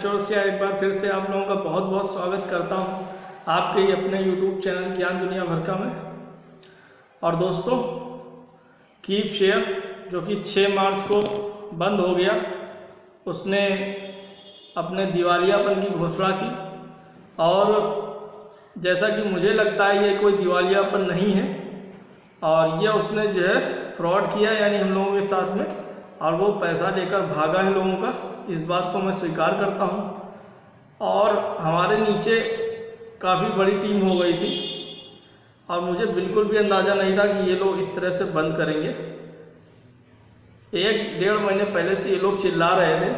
की ओर से एक बार फिर से आप लोगों का बहुत बहुत स्वागत करता हूं आपके ही अपने YouTube चैनल ज्ञान दुनिया भर का में। और दोस्तों, कीप शेयर जो कि 6 मार्च को बंद हो गया, उसने अपने दिवालियापन की घोषणा की। और जैसा कि मुझे लगता है ये कोई दिवालियापन नहीं है और ये उसने जो है फ्रॉड किया, यानी हम लोगों के साथ में, और वो पैसा लेकर भागा है लोगों का। इस बात को मैं स्वीकार करता हूँ। और हमारे नीचे काफ़ी बड़ी टीम हो गई थी और मुझे बिल्कुल भी अंदाज़ा नहीं था कि ये लोग इस तरह से बंद करेंगे। 1-1.5 महीने पहले से ये लोग चिल्ला रहे थे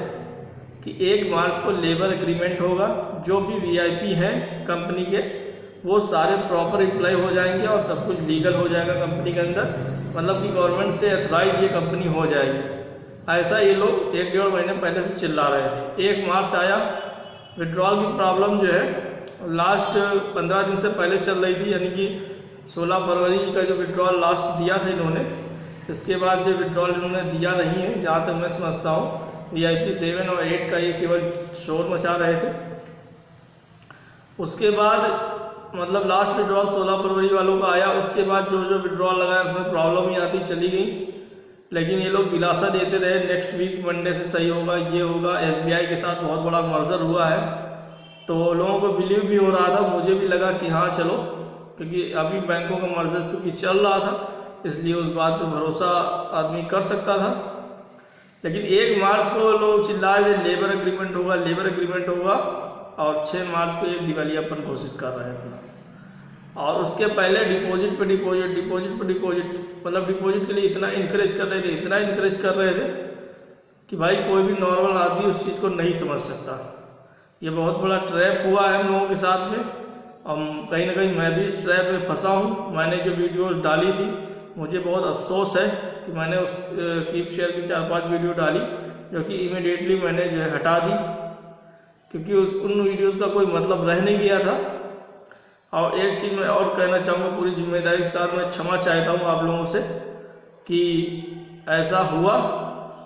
कि 1 मार्च को लेबर एग्रीमेंट होगा, जो भी वीआईपी हैं कंपनी के वो सारे प्रॉपर एम्प्लॉय हो जाएंगे और सब कुछ लीगल हो जाएगा कंपनी के अंदर, मतलब कि गवर्नमेंट से अथराइज ये कंपनी हो जाएगी। ऐसा ये लोग 1-1.5 महीने पहले से चिल्ला रहे थे। 1 मार्च आया, विड्रॉल की प्रॉब्लम जो है लास्ट 15 दिन से पहले चल रही थी, यानी कि 16 फरवरी का जो विड्रॉल लास्ट दिया था इन्होंने, इसके बाद जो विड्रॉल इन्होंने दिया नहीं है, जहाँ तक मैं समझता हूँ। VIP 7 और 8 का ये केवल शोर मचा रहे थे। उसके बाद मतलब लास्ट विड्रॉल 16 फरवरी वालों का आया। उसके बाद जो जो विड्रॉल लगाया उसमें प्रॉब्लम ही आती चली गई, लेकिन ये लोग दिलासा देते रहे नेक्स्ट वीक मंडे से सही होगा, ये होगा। SBI के साथ बहुत बड़ा मर्जर हुआ है, तो लोगों को बिलीव भी हो रहा था, मुझे भी लगा कि हाँ चलो, क्योंकि अभी बैंकों का मर्जर चूँकि चल रहा था, इसलिए उस बात पर भरोसा आदमी कर सकता था। लेकिन 1 मार्च को लोग चिल्ला रहे थे लेबर एग्रीमेंट होगा, लेबर एग्रीमेंट होगा, और 6 मार्च को एक दिवालियापन घोषित कर रहे हैं अपना। और उसके पहले डिपॉजिट पे डिपॉजिट, डिपॉजिट पे डिपॉजिट, मतलब डिपॉजिट के लिए इतना इनकरेज कर रहे थे, इतना इनकरेज कर रहे थे कि भाई कोई भी नॉर्मल आदमी उस चीज़ को नहीं समझ सकता। ये बहुत बड़ा ट्रैप हुआ है हम लोगों के साथ में। कहीं ना कहीं मैं भी इस ट्रैप में फंसा हूँ। मैंने जो वीडियोज़ डाली थी, मुझे बहुत अफसोस है कि मैंने उस कीप शेयर की 4-5 वीडियो डाली, जो कि इमीडिएटली मैंने जो है हटा दी, क्योंकि उन वीडियोस का कोई मतलब रह नहीं गया था। और एक चीज़ मैं और कहना चाहूँगा पूरी जिम्मेदारी के साथ, मैं क्षमा चाहता हूँ आप लोगों से कि ऐसा हुआ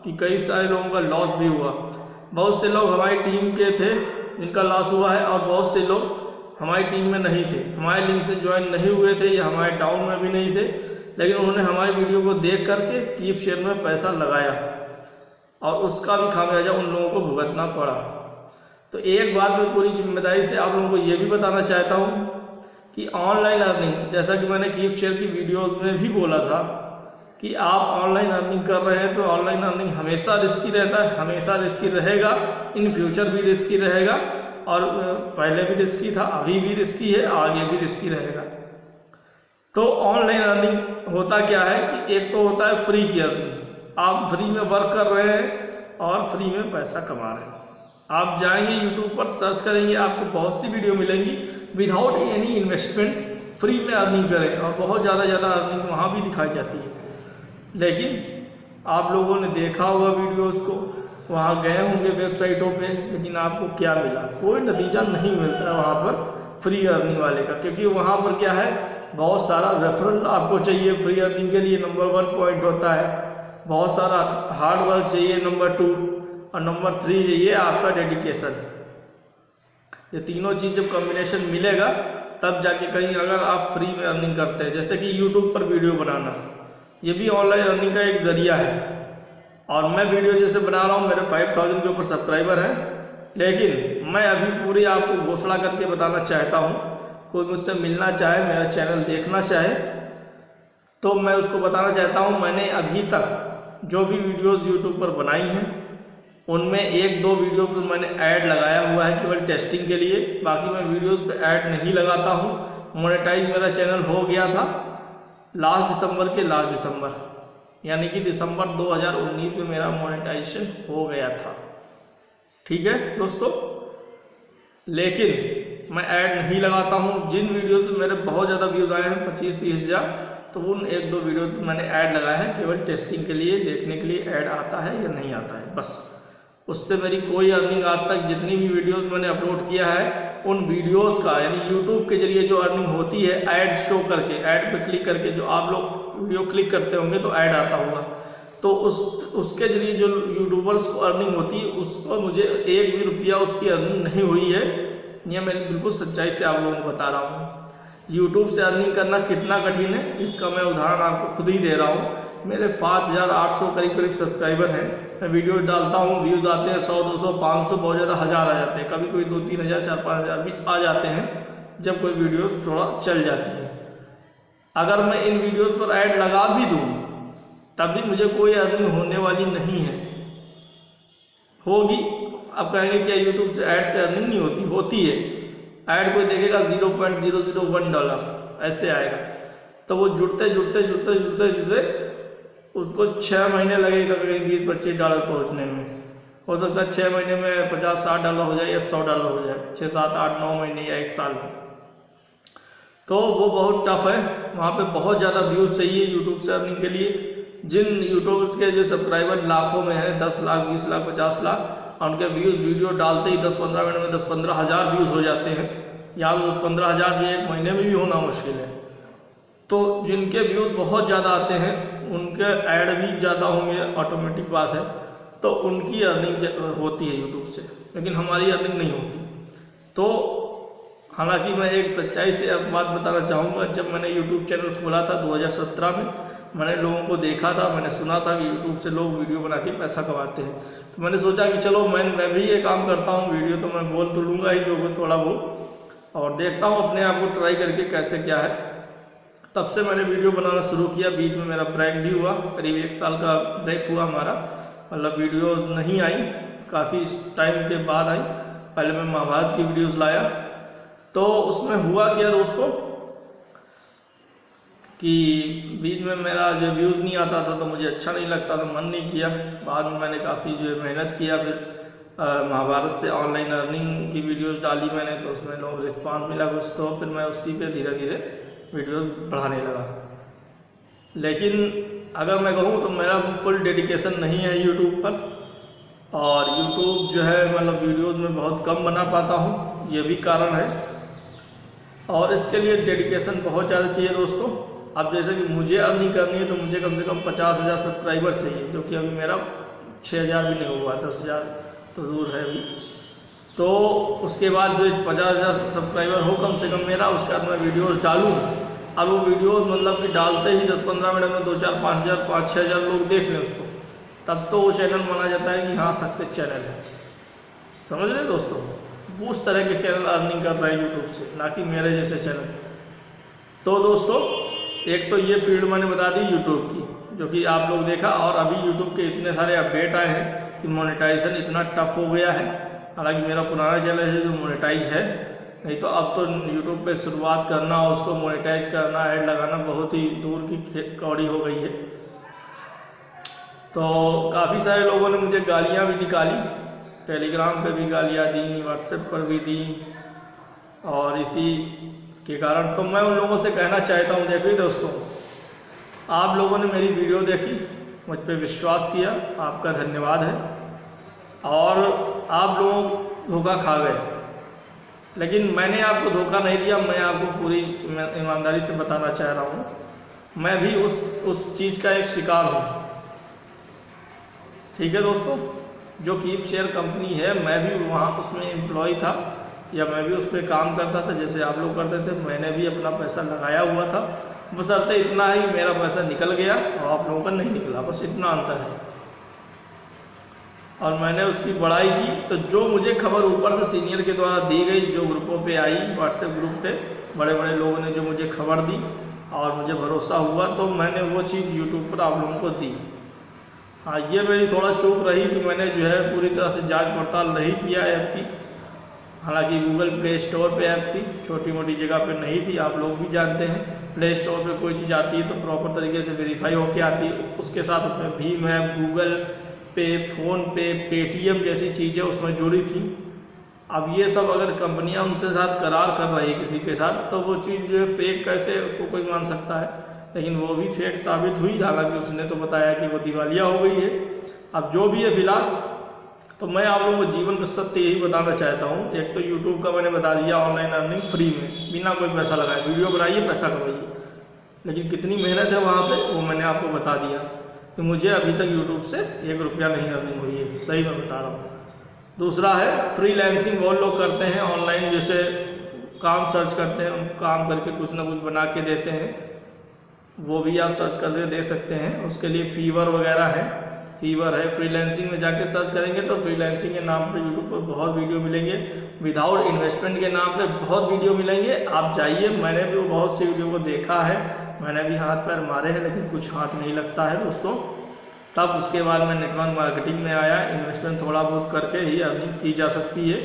कि कई सारे लोगों का लॉस भी हुआ। बहुत से लोग हमारी टीम के थे जिनका लॉस हुआ है, और बहुत से लोग हमारी टीम में नहीं थे, हमारे लिंक से ज्वाइन नहीं हुए थे या हमारे टाउन में भी नहीं थे, लेकिन उन्होंने हमारी वीडियो को देख करके कीप शेयर में पैसा लगाया और उसका भी खामियाजा उन लोगों को भुगतना पड़ा। तो एक बात मैं पूरी जिम्मेदारी से आप लोगों को ये भी बताना चाहता हूँ कि ऑनलाइन अर्निंग, जैसा कि मैंने कीप शेयर की वीडियोस में भी बोला था कि आप ऑनलाइन अर्निंग कर रहे हैं तो ऑनलाइन अर्निंग हमेशा रिस्की रहता है, हमेशा रिस्की रहेगा, इन फ्यूचर भी रिस्की रहेगा, और पहले भी रिस्की था, अभी भी रिस्की है, आगे भी रिस्की रहेगा। तो ऑनलाइन अर्निंग होता क्या है कि एक तो होता है फ्री की अर्निंग, आप फ्री में वर्क कर रहे हैं और फ्री में पैसा कमा रहे हैं। आप जाएंगे यूट्यूब पर सर्च करेंगे, आपको बहुत सी वीडियो मिलेंगी विदाउट एनी इन्वेस्टमेंट, फ्री में अर्निंग करें, और बहुत ज़्यादा अर्निंग वहाँ भी दिखाई जाती है। लेकिन आप लोगों ने देखा होगा वीडियोस को, वहाँ गए होंगे वेबसाइटों पे, लेकिन आपको क्या मिला? कोई नतीजा नहीं मिलता है वहाँ पर फ्री अर्निंग वाले का, क्योंकि वहाँ पर क्या है, बहुत सारा रेफरल आपको चाहिए फ्री अर्निंग के लिए, नंबर 1 पॉइंट होता है। बहुत सारा हार्ड वर्क चाहिए, नंबर 2, और नंबर 3 चाहिए आपका डेडिकेशन। ये तीनों चीज़ जब कॉम्बिनेशन मिलेगा तब जाके कहीं अगर आप फ्री में अर्निंग करते हैं, जैसे कि यूट्यूब पर वीडियो बनाना, ये भी ऑनलाइन अर्निंग का एक ज़रिया है। और मैं वीडियो जैसे बना रहा हूँ, मेरे 5000 के ऊपर सब्सक्राइबर हैं, लेकिन मैं अभी पूरी आपको घोषणा करके बताना चाहता हूँ, कोई मुझसे मिलना चाहे, मेरा चैनल देखना चाहे, तो मैं उसको बताना चाहता हूँ, मैंने अभी तक जो भी वीडियोज़ यूट्यूब पर बनाई हैं उनमें 1-2 वीडियो पर मैंने ऐड लगाया हुआ है केवल टेस्टिंग के लिए, बाकी मैं वीडियोस पे ऐड नहीं लगाता हूँ। मोनेटाइज मेरा चैनल हो गया था लास्ट दिसंबर, यानी कि दिसंबर 2019 में मेरा मोनेटाइजेशन हो गया था। ठीक है दोस्तों, लेकिन मैं ऐड नहीं लगाता हूँ। जिन वीडियोस में मेरे बहुत ज़्यादा व्यूज़ आए हैं 25-30 हज़ार, तो उन 1-2 वीडियो मैंने ऐड लगाया है केवल टेस्टिंग के लिए, देखने के लिए ऐड आता है या नहीं आता है, बस। उससे मेरी कोई अर्निंग आज तक, जितनी भी वीडियोस मैंने अपलोड किया है उन वीडियोस का, यानी यूट्यूब के जरिए जो अर्निंग होती है ऐड शो करके, ऐड पे क्लिक करके, जो आप लोग वीडियो क्लिक करते होंगे तो ऐड आता होगा, तो तो उसके जरिए जो यूट्यूबर्स को अर्निंग होती है उसको मुझे एक भी रुपया उसकी अर्निंग नहीं हुई है। ये मैं बिल्कुल सच्चाई से आप लोगों को बता रहा हूँ। यूट्यूब से अर्निंग करना कितना कठिन है इसका मैं उदाहरण आपको खुद ही दे रहा हूँ। मेरे 5800 करीब सब्सक्राइबर हैं। मैं वीडियो डालता हूँ, व्यूज़ आते हैं 100, 200, 500, बहुत ज़्यादा 1000 आ जाते हैं। कभी कोई 2-3 हज़ार, 4-5 हज़ार भी आ जाते हैं जब कोई वीडियो थोड़ा चल जाती है। अगर मैं इन वीडियोस पर ऐड लगा भी दूँ तब भी मुझे कोई अर्निंग होने वाली नहीं है। होगी, आप कहेंगे क्या यूट्यूब से ऐड से अर्निंग नहीं होती? होती है। ऐड कोई देखेगा $0.001 ऐसे आएगा, तो वो जुड़ते उसको 6 महीने लगेगा कहीं $20-25 पहुँचने में। हो सकता है 6 महीने में $50-60 हो जाए या $100 हो जाए, 6, 7, 8, 9 महीने या 1 साल में। तो वो बहुत टफ है, वहाँ पे बहुत ज़्यादा व्यूज़ चाहिए यूट्यूब से अर्निंग के लिए। जिन यूट्यूबर्स के जो सब्सक्राइबर लाखों में हैं, 10 लाख, 20 लाख, 50 लाख, और उनके व्यूज़ वीडियो डालते ही 10-15 मिनट में 10-15 हज़ार व्यूज़ हो जाते हैं। या 10-15 हज़ार जो एक महीने में भी होना मुश्किल है। तो जिनके व्यूज़ बहुत ज़्यादा आते हैं उनके ऐड भी ज़्यादा होंगे, ऑटोमेटिक बात है, तो उनकी अर्निंग होती है यूट्यूब से, लेकिन हमारी अर्निंग नहीं होती। तो हालांकि मैं एक सच्चाई से अब बात बताना चाहूँगा। जब मैंने यूट्यूब चैनल खोला था 2017 में, मैंने लोगों को देखा था, मैंने सुना था कि यूट्यूब से लोग वीडियो बना के पैसा कमाते हैं। तो मैंने सोचा कि चलो मैं भी ये काम करता हूँ, वीडियो तो मैं बोल तो लूँगा ही लोगों को थोड़ा बहुत, और देखता हूँ अपने आप को ट्राई करके कैसे क्या है। तब से मैंने वीडियो बनाना शुरू किया। बीच में मेरा ब्रेक भी हुआ, करीब 1 साल का ब्रेक हुआ हमारा, मतलब वीडियोज़ नहीं आई, काफ़ी टाइम के बाद आई। पहले मैं महाभारत की वीडियोज़ लाया, तो उसमें हुआ क्या दोस्तों कि बीच में मेरा जो व्यूज़ नहीं आता था तो मुझे अच्छा नहीं लगता था, मन नहीं किया। बाद में मैंने काफ़ी जो है मेहनत किया, फिर महाभारत से ऑनलाइन अर्निंग की वीडियोज़ डाली मैंने, तो उसमें लोग रिस्पांस मिला कुछ, तो फिर मैं उसी पे धीरे धीरे वीडियो बढ़ाने लगा। लेकिन अगर मैं कहूँ तो मेरा फुल डेडिकेशन नहीं है यूट्यूब पर, और यूट्यूब जो है मतलब वीडियोज़ में बहुत कम बना पाता हूँ, ये भी कारण है। और इसके लिए डेडिकेशन बहुत ज़्यादा चाहिए दोस्तों। अब जैसे कि मुझे अर्निंग करनी है तो मुझे कम से कम 50,000 सब्सक्राइबर चाहिए, जो कि अभी मेरा 6,000 भी नहीं हुआ, 10,000 तो दूर है अभी। तो उसके बाद जो 50,000 सब्सक्राइबर हो कम से कम मेरा, उसके बाद मैं वीडियोज़ डालूँ। अब वो वीडियोज़ मतलब कि डालते ही 10-15 मिनट में 2-4, 5,000, 5-6,000 लोग देख लें उसको, तब तो वो चैनल माना जाता है कि हाँ सक्सेस चैनल है। समझ रहे दोस्तों? वो उस तरह के चैनल अर्निंग कर रहा है यूट्यूब से, ना कि मेरे जैसे चैनल। तो दोस्तों एक तो ये फील्ड मैंने बता दी यूट्यूब की, जो कि आप लोग देखा, और अभी यूट्यूब के इतने सारे अपडेट आए हैं कि मोनेटाइजेशन इतना टफ हो गया है। हालांकि मेरा पुराना चैनल है जो मोनेटाइज है, नहीं तो अब तो यूट्यूब पे शुरुआत करना और उसको मोनेटाइज करना, ऐड लगाना बहुत ही दूर की कौड़ी हो गई है। तो काफ़ी सारे लोगों ने मुझे गालियाँ भी निकाली, टेलीग्राम पे भी गालियाँ दी, व्हाट्सएप पर भी दी, और इसी के कारण तो मैं उन लोगों से कहना चाहता हूँ, देखिए दोस्तों, आप लोगों ने मेरी वीडियो देखी, मुझ पे विश्वास किया, आपका धन्यवाद है। और आप लोग धोखा खा गए, लेकिन मैंने आपको धोखा नहीं दिया। मैं आपको पूरी ईमानदारी से बताना चाह रहा हूँ, मैं भी उस चीज़ का एक शिकार हूँ। ठीक है दोस्तों, जो कीप शेयर कंपनी है, मैं भी वहाँ उसमें एम्प्लॉय था, या मैं भी उस पर काम करता था जैसे आप लोग करते थे। मैंने भी अपना पैसा लगाया हुआ था, बशर्ते इतना है कि मेरा पैसा निकल गया और आप लोगों का नहीं निकला, बस इतना अंतर है। और मैंने उसकी बड़ाई की, तो जो मुझे खबर ऊपर से सीनियर के द्वारा दी गई, जो ग्रुपों पे आई, व्हाट्सएप ग्रुप पे बड़े बड़े लोगों ने जो मुझे खबर दी और मुझे भरोसा हुआ, तो मैंने वो चीज़ यूट्यूब पर आप लोगों को दी। हाँ, ये मेरी थोड़ा चूक रही कि मैंने जो है पूरी तरह से जांच पड़ताल नहीं किया ऐप की। हालांकि गूगल प्ले स्टोर पे ऐप थी, छोटी मोटी जगह पे नहीं थी, आप लोग भी जानते हैं। प्ले स्टोर पे कोई चीज़ आती है तो प्रॉपर तरीके से वेरीफाई होके आती है, उसके साथ उसमें भीम ऐप, गूगल पे, फ़ोन पे, पेटीएम जैसी चीज़ें उसमें जुड़ी थी। अब ये सब अगर कंपनियां उनसे साथ करार कर रही है किसी के साथ, तो वो चीज़ जो है फेक कैसे उसको कोई मान सकता है, लेकिन वो भी फेक साबित हुई। हालांकि उसने तो बताया कि वो दिवालिया हो गई है। अब जो भी है फिलहाल, तो मैं आप लोगों को जीवन का सत्य यही बताना चाहता हूँ। एक तो यूट्यूब का मैंने बता दिया, ऑनलाइन अर्निंग फ्री में, बिना कोई पैसा लगाए वीडियो बनाइए, पैसा कमाइए, लेकिन कितनी मेहनत है वहाँ पे वो मैंने आपको बता दिया। कि मुझे अभी तक यूट्यूब से 1 रुपया नहीं अर्निंग हुई है, सही मैं बता रहा हूँ। दूसरा है फ्रीलांसिंग, बहुत लोग करते हैं ऑनलाइन, जैसे काम सर्च करते हैं, काम करके कुछ ना कुछ बना के देते हैं, वो भी आप सर्च करके दे सकते हैं। उसके लिए फीवर वगैरह है, फीवर है। फ्रीलांसिंग में जाके सर्च करेंगे तो फ्रीलांसिंग के नाम पे यूट्यूब पर बहुत वीडियो मिलेंगे, विदाउट इन्वेस्टमेंट के नाम पे बहुत वीडियो मिलेंगे, आप जाइए। मैंने भी वो बहुत सी वीडियो को देखा है, मैंने भी हाथ पैर मारे हैं, लेकिन कुछ हाथ नहीं लगता है दोस्तों। तब उसके बाद मैं नेटवर्क मार्केटिंग में आया, इन्वेस्टमेंट थोड़ा बहुत करके ही अर्निंग की जा सकती है,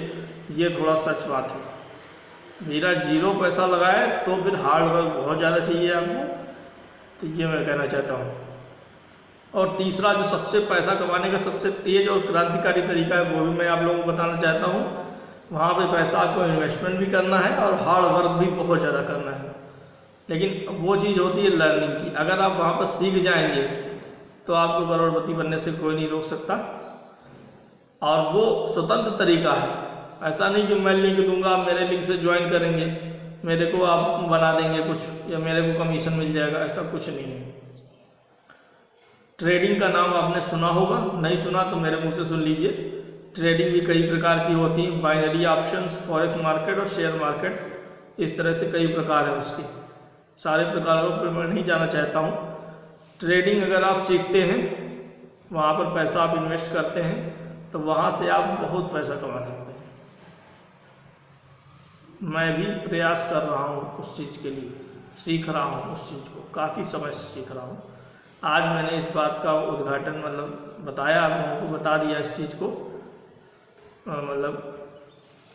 ये थोड़ा सच बात है। मेरा 0 पैसा लगाए तो फिर हार्ड वर्क बहुत ज़्यादा चाहिए आपको, तो ये मैं कहना चाहता हूँ। और तीसरा जो सबसे पैसा कमाने का सबसे तेज़ और क्रांतिकारी तरीका है, वो भी मैं आप लोगों को बताना चाहता हूँ। वहाँ पे पैसा आपको इन्वेस्टमेंट भी करना है और हार्ड वर्क भी बहुत ज़्यादा करना है, लेकिन वो चीज़ होती है लर्निंग की। अगर आप वहाँ पर सीख जाएंगे तो आपको करोड़पति बनने से कोई नहीं रोक सकता, और वो स्वतंत्र तरीका है। ऐसा नहीं कि मैं लिंक दूंगा, आप मेरे लिंक से ज्वाइन करेंगे, मेरे को आप बना देंगे कुछ, या मेरे को कमीशन मिल जाएगा, ऐसा कुछ नहीं है। ट्रेडिंग का नाम आपने सुना होगा, नहीं सुना तो मेरे मुंह से सुन लीजिए। ट्रेडिंग भी कई प्रकार की होती है, बाइनरी ऑप्शंस, फॉरेक्स मार्केट और शेयर मार्केट, इस तरह से कई प्रकार है उसके। सारे प्रकारों पर मैं नहीं जाना चाहता हूँ। ट्रेडिंग अगर आप सीखते हैं, वहाँ पर पैसा आप इन्वेस्ट करते हैं, तो वहाँ से आप बहुत पैसा कमा सकते हैं। मैं भी प्रयास कर रहा हूँ उस चीज़ के लिए, सीख रहा हूँ उस चीज़ को, काफ़ी समय से सीख रहा हूँ। आज मैंने इस बात का उद्घाटन मतलब बताया, आप लोगों को बता दिया इस चीज़ को। मतलब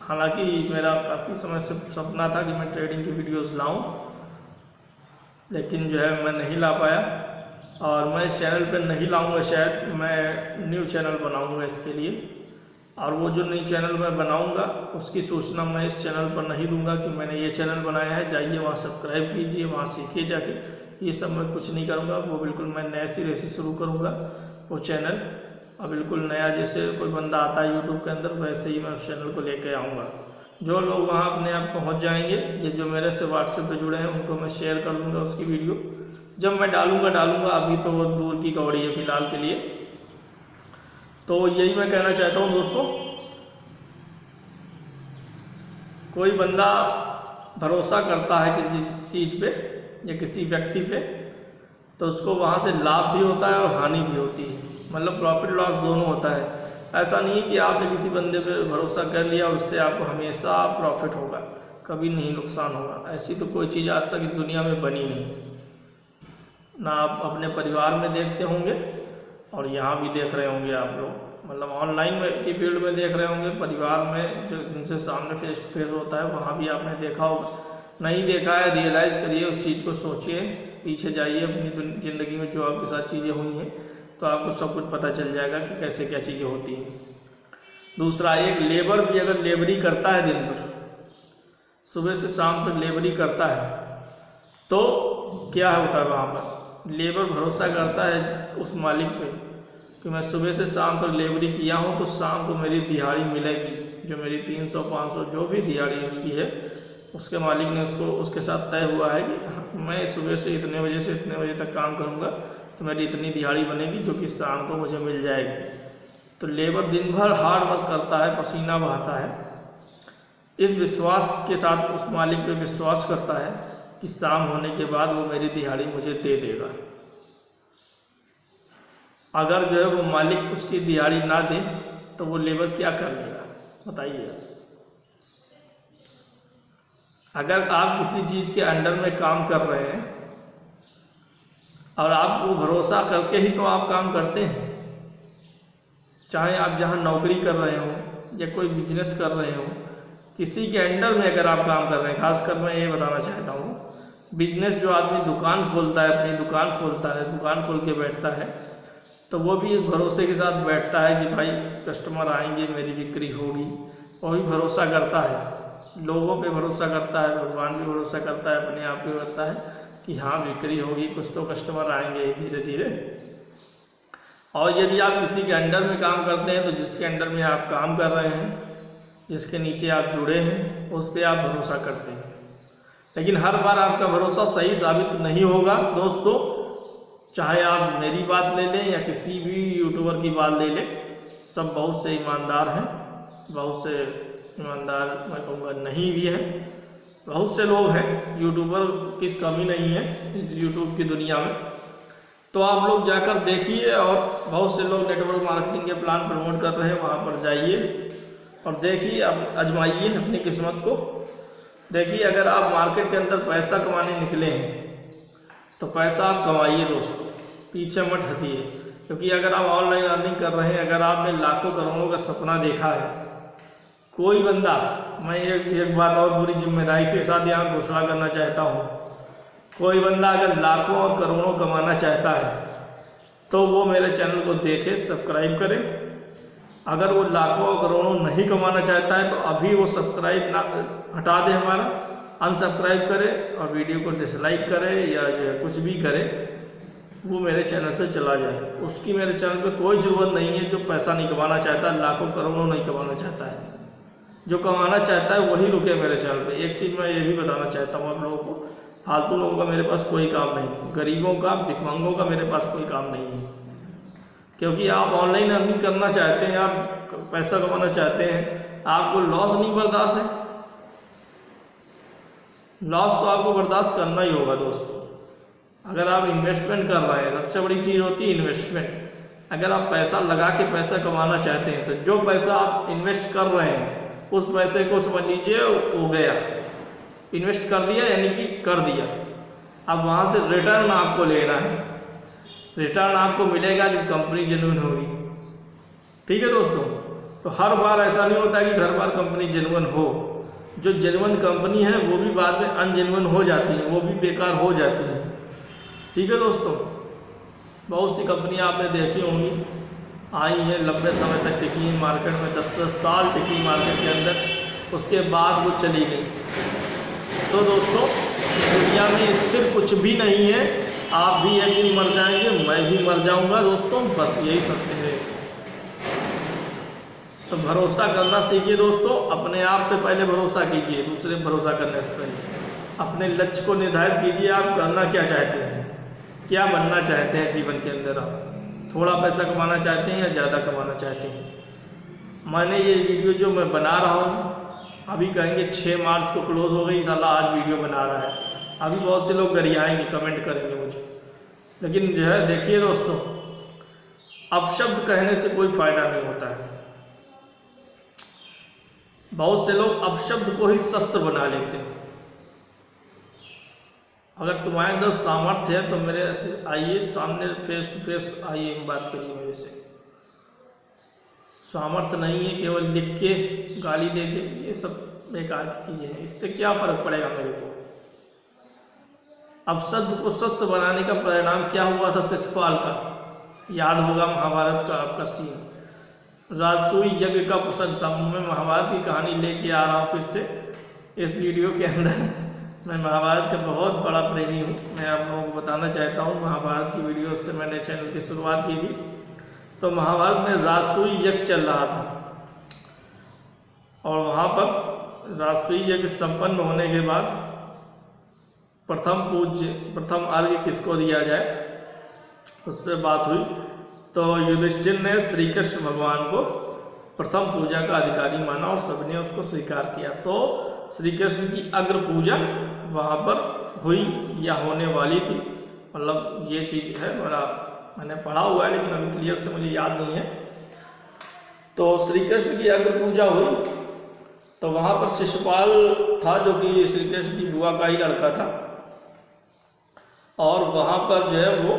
हालांकि मेरा काफ़ी समय से सपना था कि मैं ट्रेडिंग की वीडियोस लाऊं, लेकिन जो है मैं नहीं ला पाया, और मैं इस चैनल पर नहीं लाऊंगा, शायद मैं न्यू चैनल बनाऊंगा इसके लिए। और वो जो नई चैनल मैं बनाऊंगा उसकी सूचना मैं इस चैनल पर नहीं दूंगा कि मैंने ये चैनल बनाया है, जाइए वहाँ सब्सक्राइब कीजिए, वहाँ सीखिए जाके, ये सब मैं कुछ नहीं करूँगा। वो बिल्कुल मैं नए सिरे से शुरू करूँगा वो चैनल, और बिल्कुल नया, जैसे कोई बंदा आता है यूट्यूब के अंदर वैसे ही मैं उस चैनल को लेके आऊँगा। जो लोग वहाँ अपने आप पहुँच जाएंगे, ये जो मेरे से व्हाट्सएप पे जुड़े हैं, उनको मैं शेयर कर दूँगा उसकी वीडियो, जब मैं डालूँगा। अभी तो वो दूर की कौड़ी है फ़िलहाल के लिए। तो यही मैं कहना चाहता हूँ दोस्तों, कोई बंदा भरोसा करता है किसी चीज़ पे या किसी व्यक्ति पे, तो उसको वहाँ से लाभ भी होता है और हानि भी होती है, मतलब प्रॉफिट लॉस दोनों होता है। ऐसा नहीं है कि आपने किसी बंदे पे भरोसा कर लिया उससे आपको हमेशा प्रॉफिट होगा, कभी नहीं नुकसान होगा। ऐसी तो कोई चीज़ आज तक इस दुनिया में बनी नहीं, ना आप अपने परिवार में देखते होंगे और यहाँ भी देख रहे होंगे आप लोग, मतलब ऑनलाइन में की फील्ड में देख रहे होंगे, परिवार में जो जिनसे सामने फेस टू फेस होता है वहाँ भी आपने देखा होगा। नहीं देखा है, रियलाइज़ करिए, उस चीज़ को सोचिए, पीछे जाइए अपनी ज़िंदगी में जो आपके साथ चीज़ें हुई हैं, तो आपको सब कुछ पता चल जाएगा कि कैसे क्या चीज़ें होती हैं। दूसरा, एक लेबर भी अगर लेबरी करता है, दिन भर सुबह से शाम तक लेबरी करता है, तो क्या होता है वहाँ पर, लेबर भरोसा करता है उस मालिक पे कि मैं सुबह से शाम तक लेबरी किया हूँ तो शाम को मेरी दिहाड़ी मिलेगी, जो मेरी 300-500 जो भी दिहाड़ी उसकी है, उसके मालिक ने उसके साथ तय हुआ है कि मैं सुबह से इतने बजे से इतने बजे तक काम करूँगा तो मेरी इतनी दिहाड़ी बनेगी, जो कि शाम को मुझे मिल जाएगी। तो लेबर दिन भर हार्ड वर्क करता है, पसीना बहाता है, इस विश्वास के साथ उस मालिक पे विश्वास करता है कि शाम होने के बाद वो मेरी दिहाड़ी मुझे दे देगा। अगर जो है वो मालिक उसकी दिहाड़ी ना दे तो वो लेबर क्या कर लेगा, बताइए। अगर आप किसी चीज़ के अंडर में काम कर रहे हैं और आपको भरोसा करके ही तो आप काम करते हैं, चाहे आप जहाँ नौकरी कर रहे हो या कोई बिजनेस कर रहे हो, किसी के अंडर में अगर आप काम कर रहे हैं, खासकर मैं ये बताना चाहता हूँ, बिजनेस जो आदमी दुकान खोलता है, अपनी दुकान खोलता है, दुकान खोल के बैठता है, तो वो भी इस भरोसे के साथ बैठता है कि भाई कस्टमर आएंगे, मेरी बिक्री होगी। वो भी भरोसा करता है, लोगों पे भरोसा करता है, भगवान पे भरोसा करता है, अपने आप पे करता है कि हाँ बिक्री होगी, कुछ तो कस्टमर आएंगे धीरे धीरे। और यदि आप किसी के अंडर में काम करते हैं तो जिसके अंडर में आप काम कर रहे हैं, जिसके नीचे आप जुड़े हैं, उस पर आप भरोसा करते हैं। लेकिन हर बार आपका भरोसा सही साबित नहीं होगा दोस्तों। चाहे आप मेरी बात ले लें या किसी भी यूट्यूबर की बात ले लें, सब बहुत से ईमानदार हैं, बहुत से ईमानदार मैं कहूँगा नहीं भी हैं, बहुत से लोग हैं, यूट्यूबर की कमी नहीं है इस यूट्यूब की दुनिया में। तो आप लोग जाकर देखिए, और बहुत से लोग नेटवर्क मार्केटिंग के प्लान प्रमोट कर रहे हैं, वहाँ पर जाइए और देखिए, आप आजमाइए अपनी किस्मत को। देखिए, अगर आप मार्केट के अंदर पैसा कमाने निकले हैं तो पैसा आप कमाइए दोस्तों, पीछे मत हटिए। क्योंकि अगर आप ऑनलाइन अर्निंग कर रहे हैं, अगर आपने लाखों करोड़ों का सपना देखा है, कोई बंदा, मैं एक बात और पूरी जिम्मेदारी के साथ यहाँ घोषणा करना चाहता हूँ, कोई बंदा अगर लाखों और करोड़ों कमाना चाहता है तो वो मेरे चैनल को देखे, सब्सक्राइब करे। अगर वो लाखों और करोड़ों नहीं कमाना चाहता है तो अभी वो सब्सक्राइब ना हटा दे, हमारा अनसब्सक्राइब करे और वीडियो को डिसलाइक करे या कुछ भी करे, वो मेरे चैनल से चला जाए। उसकी मेरे चैनल पे कोई ज़रूरत नहीं है जो पैसा नहीं कमाना चाहता, लाखों करोड़ों नहीं कमाना चाहता है। जो कमाना चाहता है वही रुके मेरे चैनल पे। एक चीज़ मैं ये भी बताना चाहता हूँ आप लोगों को, फालतू लोगों का मेरे पास कोई काम नहीं, गरीबों का, भिखमंगों का मेरे पास कोई काम नहीं है। क्योंकि आप ऑनलाइन अर्निंग करना चाहते हैं, आप पैसा कमाना चाहते हैं, आपको लॉस नहीं बर्दाश्त है, लॉस तो आपको बर्दाश्त करना ही होगा दोस्तों। अगर आप इन्वेस्टमेंट कर रहे हैं, सबसे बड़ी चीज़ होती है इन्वेस्टमेंट। अगर आप पैसा लगा के पैसा कमाना चाहते हैं तो जो पैसा आप इन्वेस्ट कर रहे हैं उस पैसे को समझ लीजिए हो गया, इन्वेस्ट कर दिया यानी कि कर दिया। अब वहाँ से रिटर्न आपको लेना है, रिटर्न आपको मिलेगा जब कंपनी जेन्युइन होगी। ठीक है दोस्तों, तो हर बार ऐसा नहीं होता कि हर बार कंपनी जेन्युइन हो। जो जेन्युइन कंपनी है वो भी बाद में अनजेन्युइन हो जाती हैं, वो भी बेकार हो जाती हैं। ठीक है दोस्तों, बहुत सी कंपनियां आपने देखी होंगी, आई हैं, लंबे समय तक टिकी मार्केट में, 10-10 साल टिकी मार्केट के अंदर, उसके बाद वो चली गई। तो दोस्तों, दुनिया में स्थिर कुछ भी नहीं है, आप भी एक दिन मर जाएंगे, मैं भी मर जाऊंगा दोस्तों, बस यही सत्य है। तो भरोसा करना सीखिए दोस्तों, अपने आप पे पहले भरोसा कीजिए, दूसरे पर भरोसा करने से पहले अपने लक्ष्य को निर्धारित कीजिए। आप करना क्या चाहते हैं, क्या बनना चाहते हैं जीवन के अंदर, आप थोड़ा पैसा कमाना चाहते हैं या ज़्यादा कमाना चाहते हैं। मैंने ये वीडियो जो मैं बना रहा हूँ, अभी कहेंगे 6 मार्च को क्लोज हो गई, साला आज वीडियो बना रहा है। अभी बहुत से लोग गरियाएंगे, कमेंट करेंगे मुझे, लेकिन जो है देखिए दोस्तों, अपशब्द कहने से कोई फ़ायदा नहीं होता है। बहुत से लोग अपशब्द को ही शस्त्र बना लेते हैं। अगर तुम्हारे अंदर सामर्थ्य है तो मेरे से आइए, सामने फेस टू फेस आइए, बात करिए मेरे से। सामर्थ्य नहीं है केवल लिख के, गाली दे के, ये सब बेकार की चीज़ें हैं, इससे क्या फर्क पड़ेगा मेरे को। अपशब्द को शस्त्र बनाने का परिणाम क्या हुआ था शिशुपाल का, याद होगा महाभारत का आपका सीन, राजसूय यज्ञ का प्रसंग था। मैं महाभारत की कहानी लेके आ रहा हूँ फिर से इस वीडियो के अंदर। मैं महाभारत का बहुत बड़ा प्रेमी हूँ, मैं आप लोगों को बताना चाहता हूँ, महाभारत की वीडियो से मैंने चैनल की शुरुआत की थी। तो महाभारत में राजसूय यज्ञ चल रहा था और वहाँ पर राजसूय यज्ञ संपन्न होने के बाद प्रथम अर्घ्य किसको दिया जाए, उस पर बात हुई। तो युधिष्ठिर ने श्री कृष्ण भगवान को प्रथम पूजा का अधिकारी माना और सबने उसको स्वीकार किया। तो श्री कृष्ण की अग्र पूजा वहाँ पर हुई या होने वाली थी, मतलब ये चीज़ है, मैंने पढ़ा हुआ है लेकिन अभी क्लियर से मुझे याद नहीं है। तो श्री कृष्ण की अग्र पूजा हुई, तो वहाँ पर शिशुपाल था जो कि श्री कृष्ण की बुआ का ही लड़का था, और वहाँ पर जो है वो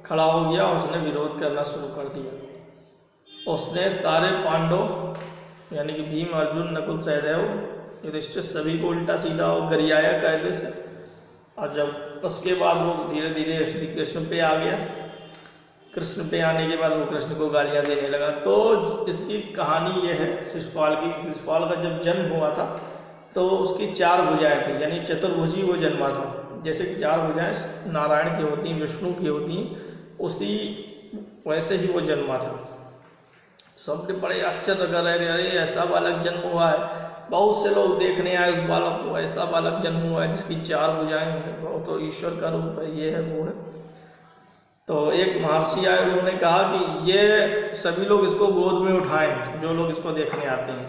खड़ा हो गया, उसने विरोध करना शुरू कर दिया। उसने सारे पांडव यानी कि भीम, अर्जुन, नकुल, सहदेव, युधिष्ठिर सभी को उल्टा सीधा और गरियाया कायदे से। और जब उसके बाद वो धीरे धीरे श्री कृष्ण पे आ गया, कृष्ण पे आने के बाद वो कृष्ण को गालियाँ देने लगा। तो इसकी कहानी ये है शिशुपाल की। शिशुपाल का जब जन्म हुआ था तो उसकी 4 भुजाएँ थी, यानी चतुर्भुजी वो जन्मा था। जैसे कि 4 भुजाएँ नारायण की होती हैं, विष्णु की होती हैं, उसी वैसे ही वो जन्मा था। सबने बड़े आश्चर्य कर रहे थे, अरे ऐसा बालक जन्म हुआ है। बहुत से लोग देखने आए उस बालक को, ऐसा बालक जन्म हुआ है जिसकी 4 भुजाएं हैं, वो तो ईश्वर का रूप है, ये है वो है। तो एक महर्षि आए, उन्होंने कहा कि ये सभी लोग इसको गोद में उठाएं, जो लोग इसको देखने आते हैं,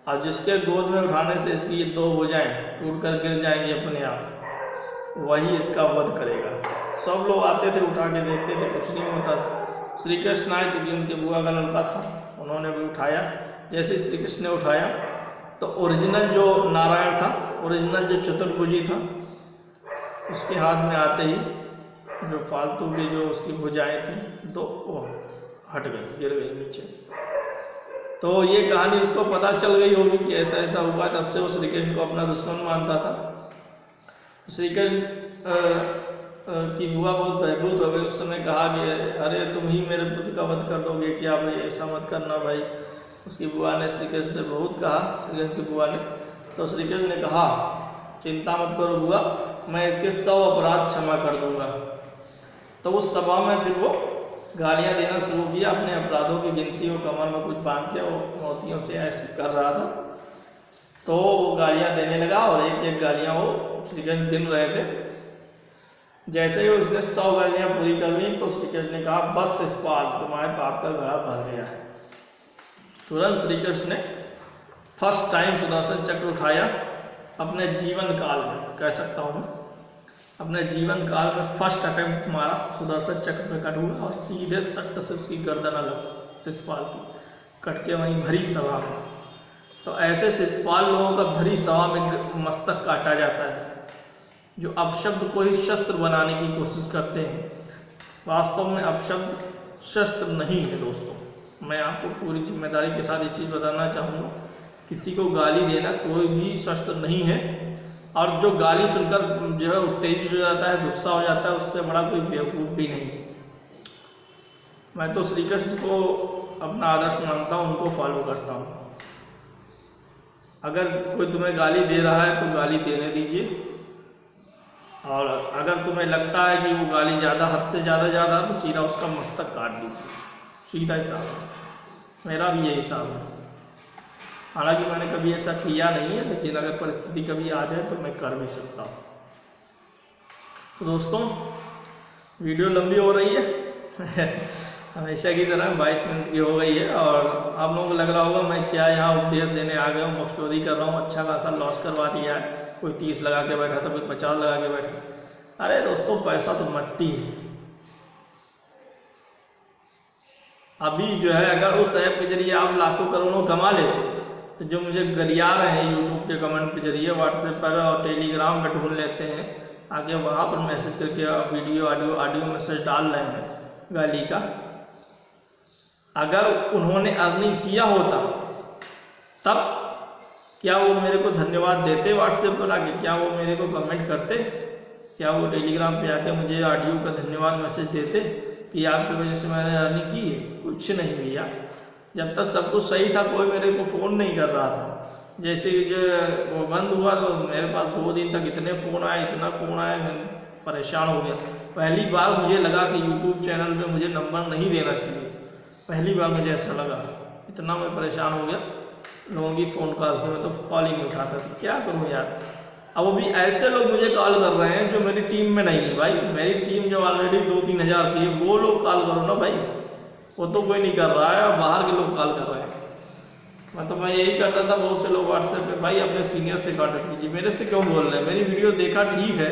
और जिसके गोद में उठाने से इसकी ये 2 भुजाएं टूट कर गिर जाएंगी अपने आप, वही इसका वध करेगा। सब लोग आते थे, उठा के देखते थे, कुछ नहीं होता था। श्री कृष्ण आए, क्योंकि उनके बुआ का लड़का था, उन्होंने भी उठाया। जैसे श्री कृष्ण ने उठाया तो ओरिजिनल जो नारायण था, ओरिजिनल जो चतुर्भुजी था, उसके हाथ में आते ही जो फालतू की जो उसकी भुजाएं थी तो वो हट गई, गिर गई नीचे। तो ये कहानी उसको पता चल गई होगी कि ऐसा ऐसा हुआ, तब से वो श्री कृष्ण को अपना दुश्मन मानता था। श्री कृष्ण की बुआ बहुत भयभूत हो गई, उस समय कहा कि अरे तुम ही मेरे पुत्र का वध कर दोगे क्या भाई, ऐसा मत करना भाई। उसकी बुआ ने श्री कृष्ण से बहुत कहा, श्री कृष्ण की बुआ ने। तो श्री कृष्ण ने कहा चिंता मत करो बुआ, मैं इसके 100 अपराध क्षमा कर दूंगा। तो उस सभा में फिर वो गालियाँ देना शुरू किया, अपने अपराधों की गिनती और कमर में कुछ बांध के वो मोतियों से ऐसे कर रहा था। तो वो गालियाँ देने लगा और एक एक गालियाँ वो श्री कृष्ण गिन रहे थे। जैसे ही उसने 100 गालियाँ पूरी कर ली तो श्री कृष्ण ने कहा बस शिषपाल, तुम्हारे पाप का घड़ा भर गया है। तुरंत श्री कृष्ण ने फर्स्ट टाइम सुदर्शन चक्र उठाया अपने जीवन काल में, कह सकता हूँ अपने जीवन काल में फर्स्ट अटेम्प्ट मारा, सुदर्शन चक्र पे कट हुआ और सीधे सट्ट से उसकी गर्दन अलग शिषपाल की कट के वहीं भरी सभा में। तो ऐसे शिषपाल लोगों का भरी सभा में मस्तक काटा जाता है, जो अपशब्द को ही शस्त्र बनाने की कोशिश करते हैं। वास्तव में अपशब्द शस्त्र नहीं है दोस्तों, मैं आपको पूरी जिम्मेदारी के साथ ये चीज़ बताना चाहूँगा। किसी को गाली देना कोई भी शस्त्र नहीं है, और जो गाली सुनकर जो है उत्तेजित हो जाता है, गुस्सा हो जाता है, उससे बड़ा कोई बेवकूफ़ भी नहीं। मैं तो श्री कृष्ण को अपना आदर्श मानता हूँ, उनको फॉलो करता हूँ। अगर कोई तुम्हें गाली दे रहा है तो गाली देने दीजिए, और अगर तुम्हें लगता है कि वो गाली ज़्यादा हद से ज़्यादा जा रहा है तो सीधा उसका मस्तक काट दीजिए, सीधा हिसाब है। मेरा भी यही हिसाब है। हालांकि मैंने कभी ऐसा किया नहीं है, लेकिन अगर परिस्थिति कभी आ जाए तो मैं कर भी सकता हूँ। तो दोस्तों वीडियो लंबी हो रही है हमेशा की तरह 22 मिनट की हो गई है, और आप लोगों को लग रहा होगा मैं क्या यहाँ उपदेश देने आ गया हूँ, बकचोदी कर रहा हूँ, अच्छा खासा लॉस करवा दिया है। कोई 30 लगा के बैठा था, कोई 50 लगा के बैठा। अरे दोस्तों पैसा तो मट्टी है। अभी जो है अगर उस ऐप के जरिए आप लाखों करोड़ों कमा लेते तो जो मुझे गरिया रहे हैं यूट्यूब के कमेंट के जरिए, व्हाट्सएप पर और टेलीग्राम पर ढूंढ लेते हैं, आगे वहाँ पर मैसेज करके वीडियो ऑडियो मैसेज डाल रहे हैं गाली का, अगर उन्होंने अर्निंग किया होता तब क्या वो मेरे को धन्यवाद देते व्हाट्सएप पर आके? क्या वो मेरे को कमेंट करते? क्या वो टेलीग्राम पे आके मुझे ऑडियो का धन्यवाद मैसेज देते कि आपकी वजह से मैंने अर्निंग की है? कुछ नहीं भैया। जब तक सब कुछ सही था कोई मेरे को फ़ोन नहीं कर रहा था। जैसे कि जो वो बंद हुआ तो मेरे पास 2 दिन तक इतने फ़ोन आए, इतना फ़ोन आया, मैं परेशान हो गया। पहली बार मुझे लगा कि यूट्यूब चैनल पे मुझे नंबर नहीं देना चाहिए, पहली बार मुझे ऐसा लगा। इतना मैं परेशान हो गया लोगों की फ़ोन कॉल से, मैं तो कॉल ही नहीं उठाता था। क्या करूँ यार। अब वो भी ऐसे लोग मुझे कॉल कर रहे हैं जो मेरी टीम में नहीं है। भाई मेरी टीम जो ऑलरेडी 2-3 हज़ार की है वो लोग कॉल करो ना भाई, वो तो कोई नहीं कर रहा है, और बाहर के लोग कॉल कर रहे हैं। मतलब मैं यही करता था, बहुत से लोग व्हाट्सएप पे भाई अपने सीनियर से कॉन्टेक्ट कीजिए, मेरे से क्यों बोल रहे हैं? मेरी वीडियो देखा ठीक है,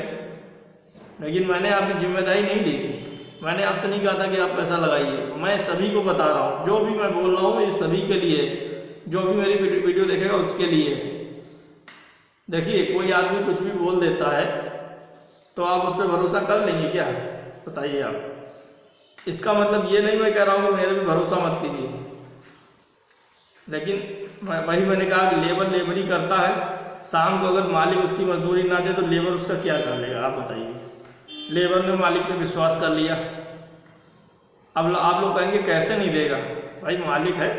लेकिन मैंने आपकी जिम्मेदारी नहीं ली थी। मैंने आपसे नहीं कहा था कि आप पैसा लगाइए। मैं सभी को बता रहा हूँ, जो भी मैं बोल रहा हूँ ये सभी के लिए, जो भी मेरी वीडियो देखेगा उसके लिए। देखिए कोई आदमी कुछ भी बोल देता है तो आप उस पर भरोसा कर लेंगे क्या? बताइए आप। इसका मतलब ये नहीं मैं कह रहा हूँ कि मेरे पे भरोसा मत कीजिए, लेकिन वही मैंने कहा कि लेबर लेबरी करता है। शाम को अगर मालिक उसकी मजदूरी ना दे तो लेबर उसका क्या कर लेगा? आप बताइए। लेबर ने मालिक पे विश्वास कर लिया, अब आप लोग कहेंगे कैसे नहीं देगा? भाई मालिक है,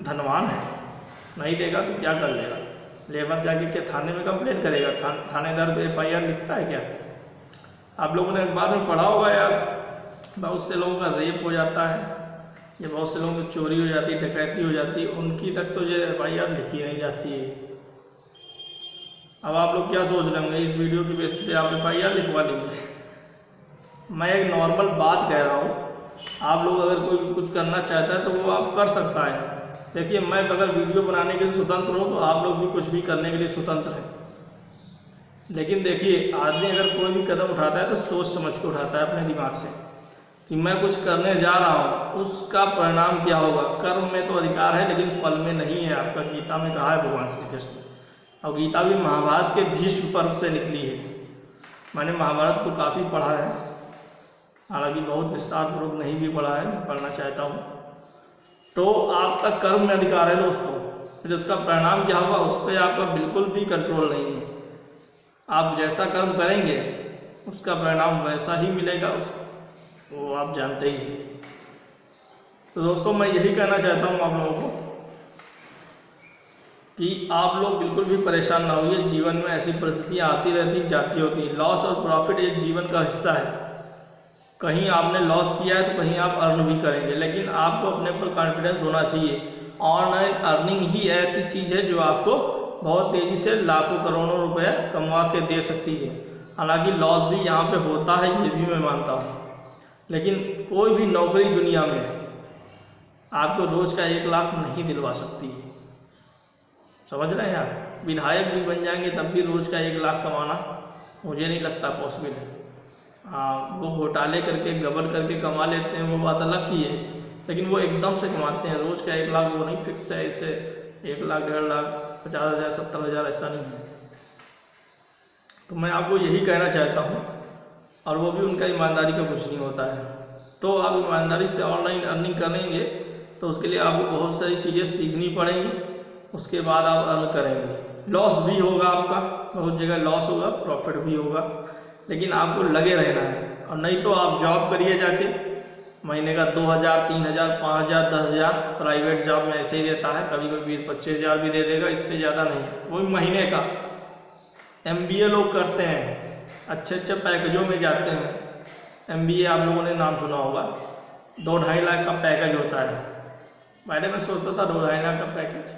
धनवान है, नहीं देगा तो क्या कर लेगा? लेबर जाके क्या थाने में कंप्लेंट करेगा? थानेदार को FIR लिखता है क्या? आप लोगों ने अखबार में पढ़ा होगा यार, बहुत से लोगों का रेप हो जाता है, या बहुत से लोगों की चोरी हो जाती है, डकैती हो जाती है, उनकी तक तो ये FIR लिखी नहीं जाती है। अब आप लोग क्या सोच रहे होंगे, इस वीडियो की बेसिस पे आप FIR लिखवा देंगे? मैं एक नॉर्मल बात कह रहा हूँ, आप लोग अगर कोई कुछ करना चाहता है तो वो आप कर सकता है। देखिए मैं अगर वीडियो बनाने के लिए स्वतंत्र हूँ तो आप लोग भी कुछ भी करने के लिए स्वतंत्र हैं, लेकिन देखिए आदमी अगर कोई भी कदम उठाता है तो सोच समझ के उठाता है अपने दिमाग से कि मैं कुछ करने जा रहा हूँ, उसका परिणाम क्या होगा। कर्म में तो अधिकार है लेकिन फल में नहीं है, आपका गीता में कहा है भगवान श्री कृष्ण। और गीता भी महाभारत के भीष्म पर्व से निकली है। मैंने महाभारत को काफ़ी पढ़ा है, हालांकि बहुत विस्तार पूर्वक नहीं भी पढ़ा है, पढ़ना चाहता हूँ। तो आपका कर्म में अधिकार है दोस्तों, फिर उसका परिणाम क्या होगा उस पर आपका बिल्कुल भी कंट्रोल नहीं है। आप जैसा कर्म करेंगे उसका परिणाम वैसा ही मिलेगा, वो आप जानते ही हैं। तो दोस्तों मैं यही कहना चाहता हूँ आप लोगों को कि आप लोग बिल्कुल भी परेशान ना होइए। जीवन में ऐसी परिस्थितियाँ आती रहती जाती होती हैं। लॉस और प्रॉफिट एक जीवन का हिस्सा है। कहीं आपने लॉस किया है तो कहीं आप अर्न भी करेंगे, लेकिन आपको अपने पर कॉन्फिडेंस होना चाहिए। ऑनलाइन अर्निंग ही ऐसी चीज़ है जो आपको बहुत तेज़ी से लाखों करोड़ों रुपए कमा के दे सकती है। हालांकि लॉस भी यहाँ पे होता है, ये भी मैं मानता हूँ, लेकिन कोई भी नौकरी दुनिया में आपको रोज़ का 1 लाख नहीं दिलवा सकती है। समझ रहे हैं आप? विधायक भी बन जाएंगे तब भी रोज़ का 1 लाख कमाना मुझे नहीं लगता पॉसिबल है। हाँ, वो घोटाले करके गबन करके कमा लेते हैं, वो बात अलग की है, लेकिन वो एकदम से कमाते हैं। रोज़ का 1 लाख वो नहीं फिक्स है, इससे 1 लाख 1.5 लाख 50,000 70,000 ऐसा नहीं है। तो मैं आपको यही कहना चाहता हूँ, और वो भी उनका ईमानदारी का कुछ नहीं होता है। तो आप ईमानदारी से ऑनलाइन अर्निंग करेंगे तो उसके लिए आपको बहुत सारी चीज़ें सीखनी पड़ेंगी, उसके बाद आप अर्न करेंगे। लॉस भी होगा आपका, बहुत जगह लॉस होगा, प्रॉफिट भी होगा, लेकिन आपको लगे रहना है। और नहीं तो आप जॉब करिए जाके, महीने का 2,000 3,000 5,000 10,000 प्राइवेट जॉब में ऐसे ही देता है, कभी कभी 20-25,000 भी दे देगा, इससे ज़्यादा नहीं, वो भी महीने का। MBA लोग करते हैं, अच्छे अच्छे पैकेजों में जाते हैं। MBA आप लोगों ने नाम सुना होगा, 2-2.5 लाख का पैकेज होता है। पहले मैं सोचता था 2-2.5 लाख का पैकेज,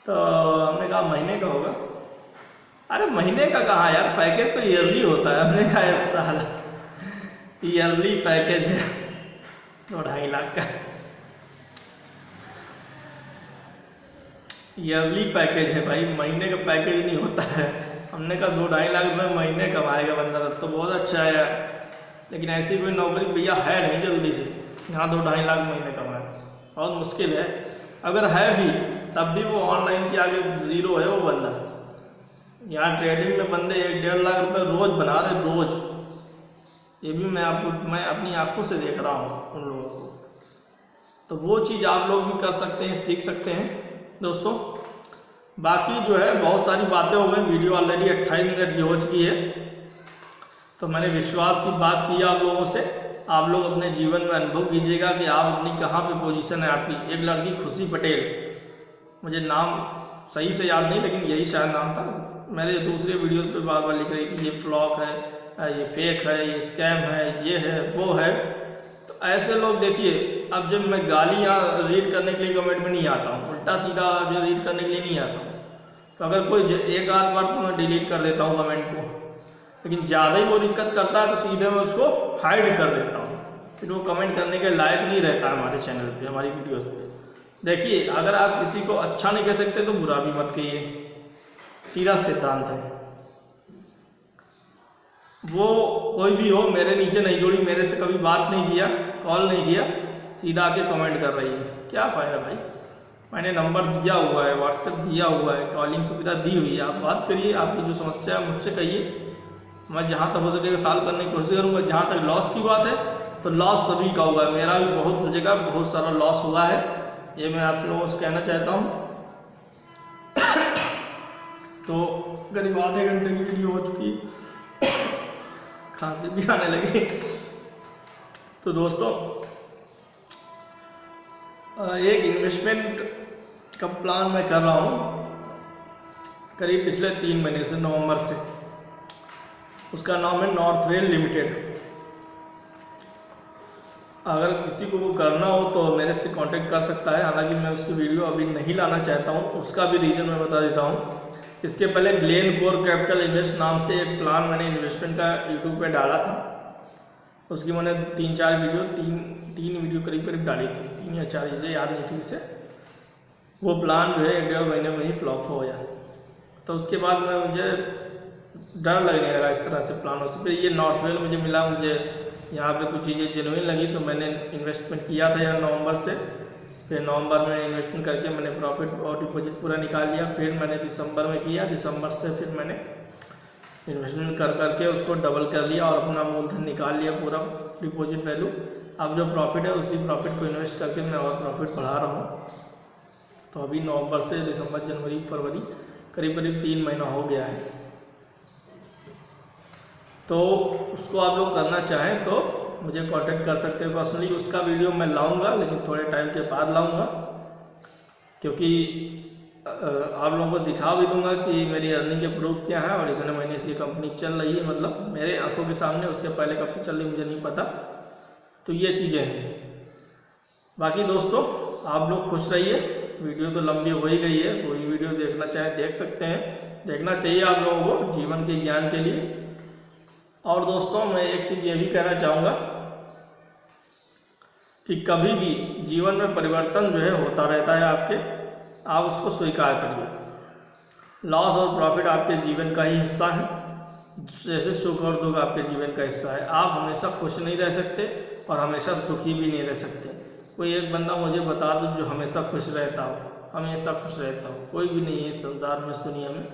तो हमने कहा महीने का होगा। अरे महीने का कहाँ यार, पैकेज तो ईयरली होता है। हमने कहा इस साल ईयरली पैकेज है 2-2.5 लाख का, ईयरली पैकेज है भाई, महीने का पैकेज नहीं होता है। हमने कहा 2-2.5 लाख रुपये महीने कमाएगा बंदा, तो बहुत अच्छा है यार, लेकिन ऐसी कोई नौकरी भैया है नहीं जल्दी से यहाँ 2-2.5 लाख महीने कमाए, बहुत मुश्किल है। अगर है भी तब भी वो ऑनलाइन के आगे ज़ीरो है वो बंदा। यहाँ ट्रेडिंग में बंदे 1-1.5 लाख रुपये रोज़ बना रहे, रोज़। ये भी मैं अपनी आंखों से देख रहा हूँ उन लोगों को। तो वो चीज़ आप लोग भी कर सकते हैं, सीख सकते हैं दोस्तों। बाकी जो है बहुत सारी बातें हो गई, वीडियो ऑलरेडी 28 मिनट की हो चुकी है। तो मैंने विश्वास की बात की आप लोगों से। आप लोग अपने जीवन में अनुभव कीजिएगा कि आप अपनी कहाँ पे पोजीशन है आपकी। एक लड़की खुशी पटेल, मुझे नाम सही से याद नहीं लेकिन यही शायद नाम था, मेरे दूसरे वीडियोस पे बार बार लिख रही थी ये फ्लॉक है, ये फेक है, ये स्कैम है, ये है, वो है। तो ऐसे लोग देखिए, अब जब मैं गालियाँ रीड करने के लिए कमेंट में नहीं आता हूँ, उल्टा सीधा जो रीड करने के लिए नहीं आता हूँ, तो अगर कोई 1-8 बार तो मैं डिलीट कर देता हूँ कमेंट को, लेकिन ज़्यादा ही वो दिक्कत करता है तो सीधे मैं उसको हाइड कर देता हूँ, फिर वो कमेंट करने के लायक नहीं रहता हमारे चैनल पे, हमारी वीडियोस पे। देखिए, अगर आप किसी को अच्छा नहीं कह सकते तो बुरा भी मत कहिए, सीधा सिद्धांत है। वो कोई भी हो, मेरे नीचे नहीं जोड़ी, मेरे से कभी बात नहीं किया, कॉल नहीं किया, सीधा आके कमेंट कर रही है, क्या फ़ायदा भाई। मैंने नंबर दिया हुआ है, व्हाट्सएप दिया हुआ है, कॉलिंग सुविधा दी हुई है, आप बात करिए, आपकी जो समस्या है मुझसे कहिए, मैं जहाँ तक हो सकेगा सॉल्व करने की कोशिश करूँगा। जहाँ तक लॉस की बात है तो लॉस सभी का हुआ है, मेरा भी बहुत जगह बहुत सारा लॉस हुआ है, ये मैं आप लोगों से कहना चाहता हूँ। तो करीब आधे घंटे की वीडियो हो चुकी, खांसी भी आने लगी। तो दोस्तों, एक इन्वेस्टमेंट का प्लान मैं कर रहा हूँ करीब पिछले 3 महीने से, नवंबर से। उसका नाम है नॉर्थवेल लिमिटेड। अगर किसी को वो करना हो तो मेरे से कांटेक्ट कर सकता है, हालांकि मैं उसकी वीडियो अभी नहीं लाना चाहता हूँ, उसका भी रीज़न मैं बता देता हूँ। इसके पहले ग्लेनकोर कैपिटल इन्वेस्ट नाम से एक प्लान मैंने इन्वेस्टमेंट का यूट्यूब पे डाला था, उसकी मैंने 3-4 वीडियो तीन वीडियो करीब करीब डाली थी, 3 या 4, मुझे याद नहीं ठीक से। वो प्लान जो है 1-1.5 महीने में ही फ्लॉप हो गया। तो उसके बाद मुझे डर लगने लगा इस तरह से प्लानों से। फिर ये नॉर्थवेल मुझे मिला, मुझे यहाँ पे कुछ चीज़ें जेन्युइन लगी, तो मैंने इन्वेस्टमेंट किया था यार नवंबर से। फिर नवंबर में इन्वेस्टमेंट करके मैंने प्रॉफिट और डिपॉजिट पूरा निकाल लिया। फिर मैंने दिसंबर में किया, दिसंबर से फिर मैंने इन्वेस्टमेंट करके उसको डबल कर लिया और अपना मूलधन निकाल लिया, पूरा डिपॉजिट वैल्यू। अब जो प्रॉफिट है उसी प्रॉफिट को इन्वेस्ट करके मैं और प्रॉफिट बढ़ा रहा हूँ। तो अभी नवंबर से दिसंबर, जनवरी, फरवरी करीब करीब 3 महीना हो गया है। तो उसको आप लोग करना चाहें तो मुझे कांटेक्ट कर सकते हैं पर्सनली। उसका वीडियो मैं लाऊंगा, लेकिन थोड़े टाइम के बाद लाऊंगा, क्योंकि आप लोगों को दिखा भी दूंगा कि मेरी अर्निंग के प्रूफ क्या है और इतने महीने से ये कंपनी चल रही है, मतलब मेरे आंखों के सामने। उसके पहले कब से चल रही मुझे नहीं पता। तो ये चीज़ें हैं। बाकी दोस्तों आप लोग खुश रहिए। वीडियो तो लंबी हो ही गई है, कोई वीडियो देखना चाहे देख सकते हैं, देखना चाहिए आप लोगों को जीवन के ज्ञान के लिए। और दोस्तों मैं एक चीज़ ये भी कहना चाहूँगा कि कभी भी जीवन में परिवर्तन जो है होता रहता है आपके, आप उसको स्वीकार करिए। लॉस और प्रॉफिट आपके जीवन का ही हिस्सा है, जैसे सुख और दुख आपके जीवन का हिस्सा है। आप हमेशा खुश नहीं रह सकते और हमेशा दुखी भी नहीं रह सकते। कोई एक बंदा मुझे बता दो जो हमेशा खुश रहता हो, हमेशा खुश रहता हो, कोई भी नहीं है इस संसार में, इस दुनिया में।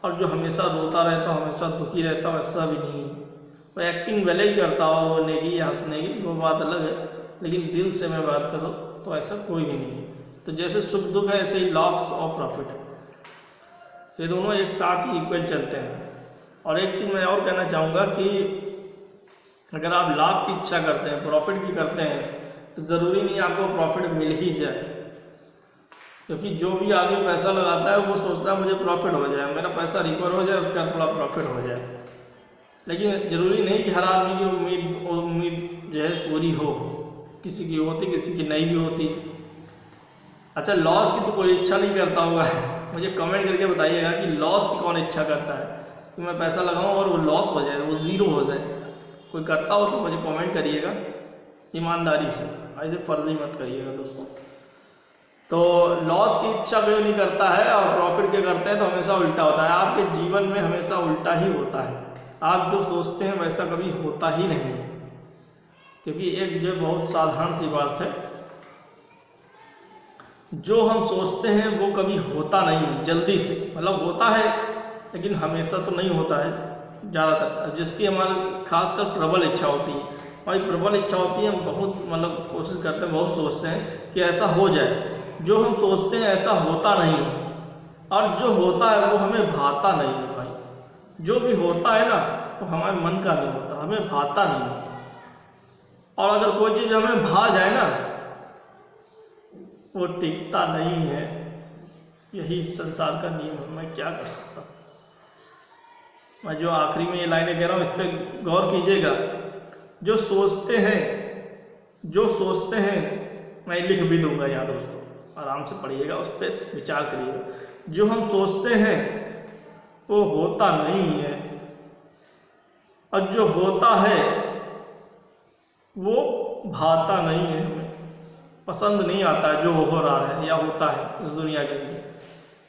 और जो हमेशा रोता रहता हो, हमेशा दुखी रहता हो, ऐसा भी नहीं है। वो एक्टिंग भले ही करता हो, रोने की या हंसने की, वो बात अलग है, लेकिन दिल से मैं बात करूँ तो ऐसा कोई भी नहीं है। तो जैसे सुख दुख है, ऐसे ही लॉस और प्रॉफिट है, ये दोनों एक साथ ही इक्वल चलते हैं। और एक चीज़ मैं और कहना चाहूँगा कि अगर आप लाभ की इच्छा करते हैं, प्रॉफिट की करते हैं, तो ज़रूरी नहीं आपको प्रॉफिट मिल ही जाए। क्योंकि जो भी आदमी पैसा लगाता है वो सोचता है मुझे प्रॉफिट हो जाए, मेरा पैसा रिकवर हो जाए, उसका थोड़ा प्रॉफिट हो जाए। लेकिन ज़रूरी नहीं कि हर आदमी की उम्मीद जो है पूरी हो। किसी की होती, किसी की नहीं भी होती। अच्छा, लॉस की तो कोई इच्छा नहीं करता होगा। मुझे कमेंट करके बताइएगा कि लॉस की कौन इच्छा करता है कि मैं पैसा लगाऊं और वो लॉस हो जाए, वो ज़ीरो हो जाए। कोई करता हो तो मुझे कमेंट करिएगा ईमानदारी से, ऐसे फर्जी मत करिएगा दोस्तों। तो लॉस की इच्छा कोई नहीं करता है और प्रॉफिट के करते हैं तो हमेशा उल्टा होता है। आपके जीवन में हमेशा उल्टा ही होता है। आप जो सोचते हैं वैसा कभी होता ही नहीं है। क्योंकि एक जो बहुत साधारण सी बात है, जो हम सोचते हैं वो कभी होता नहीं है जल्दी से। मतलब होता है लेकिन हमेशा तो नहीं होता है ज़्यादातर। जिसकी हमारी खासकर प्रबल इच्छा होती है, हमारी प्रबल इच्छा होती है, हम बहुत मतलब कोशिश करते हैं, बहुत सोचते हैं कि ऐसा हो जाए। जो हम सोचते हैं ऐसा होता नहीं है, और जो होता है वो हमें भाता नहीं है भाई। जो भी होता है ना वो हमारे मन का नहीं होता, हमें भाता नहीं है। और अगर कोई चीज़ हमें भा जाए ना, वो टिकता नहीं है। यही संसार का नियम है, मैं क्या कर सकता हूँ। मैं जो आखिरी में ये लाइनें कह रहा हूँ इस पर गौर कीजिएगा। जो सोचते हैं, मैं लिख भी दूंगा यहाँ दोस्तों, आराम से पढ़िएगा, उस पर विचार करिएगा। जो हम सोचते हैं वो होता नहीं है, और जो होता है वो भाता नहीं है, हमें पसंद नहीं आता है जो हो रहा है या होता है इस दुनिया के अंदर।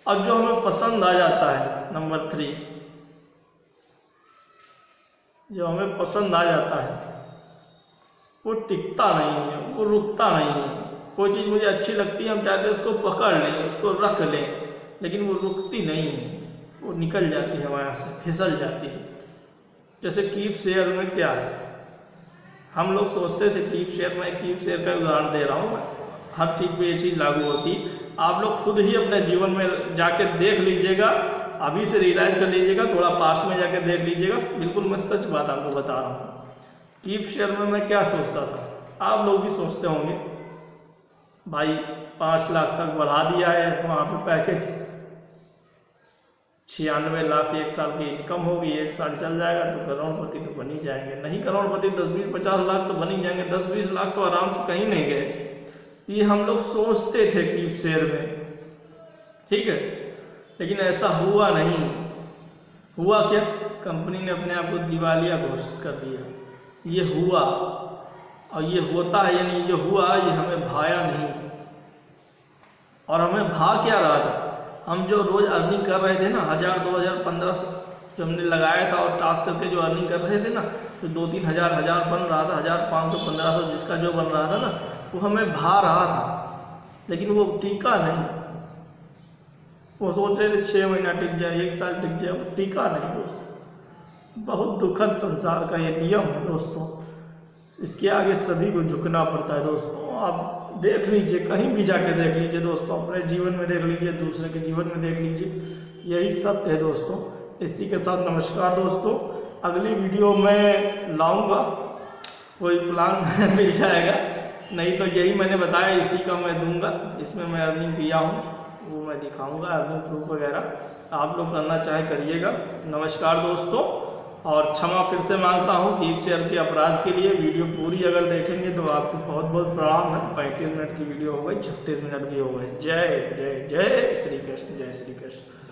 और जो हमें पसंद आ जाता है, नंबर 3, जो हमें पसंद आ जाता है वो टिकता नहीं है, वो रुकता नहीं है। कोई चीज़ मुझे अच्छी लगती है, हम चाहते हैं उसको पकड़ लें, उसको रख लें, लेकिन वो रुकती नहीं है, वो निकल जाती है हमारे से, फिसल जाती है। जैसे कीप शेयर में क्या है, हम लोग सोचते थे कीप शेयर, मैं कीप शेयर का उदाहरण दे रहा हूँ। हर चीज़ पे ये चीज़ लागू होती। आप लोग खुद ही अपने जीवन में जाके देख लीजिएगा, अभी से रियलाइज कर लीजिएगा, थोड़ा पास्ट में जाके देख लीजिएगा। बिल्कुल मैं सच बात आपको बता रहा हूँ। कीप शेयर में मैं क्या सोचता था, आप लोग भी सोचते होंगे, भाई 5 लाख तक बढ़ा दिया है वहाँ पे पैकेज, 96 लाख एक साल की इनकम होगी, 1 साल चल जाएगा तो करोड़पति तो बन ही जाएंगे। नहीं करोड़पति, 10-20-50 लाख तो बन ही जाएंगे, 10-20 लाख तो आराम से कहीं नहीं गए। ये हम लोग सोचते थे कीप शेयर में, ठीक है, लेकिन ऐसा हुआ नहीं। हुआ क्या, कंपनी ने अपने आप को दिवालिया घोषित कर दिया। ये हुआ और ये होता है, यानी जो हुआ ये हमें भाया नहीं। और हमें भा क्या रहा था, हम जो रोज़ अर्निंग कर रहे थे ना 1000, 2000, 1500 जो हमने लगाया था और टास्क करके जो अर्निंग कर रहे थे ना, तो 2-3 हज़ार बन रहा था, 1500, 1500 जिसका जो बन रहा था ना, वो हमें भा रहा था, लेकिन वो टिका नहीं। वो सोच रहे थे 6 महीना टिक जाए, 1 साल टिक जाए, वो टिका नहीं दोस्तों। बहुत दुखद संसार का ये नियम है दोस्तों, इसके आगे सभी को झुकना पड़ता है दोस्तों। आप देख लीजिए, कहीं भी जाके देख लीजिए दोस्तों, अपने जीवन में देख लीजिए, दूसरे के जीवन में देख लीजिए, यही सत्य है दोस्तों। इसी के साथ नमस्कार दोस्तों, अगली वीडियो में लाऊंगा, कोई प्लान मिल जाएगा, नहीं तो यही मैंने बताया इसी का मैं दूंगा। इसमें मैं अर्निंग किया हूँ वो मैं दिखाऊंगा, अर्निंग प्रूफ वगैरह आप लोग करना चाहे करिएगा। नमस्कार दोस्तों, और क्षमा फिर से मांगता हूँ कीप शेयर के अपराध के लिए। वीडियो पूरी अगर देखेंगे तो आपको बहुत बहुत प्रणाम है। 35 मिनट की वीडियो हो गई, 36 मिनट भी हो गए। जय जय जय श्री कृष्ण, जय श्री कृष्ण।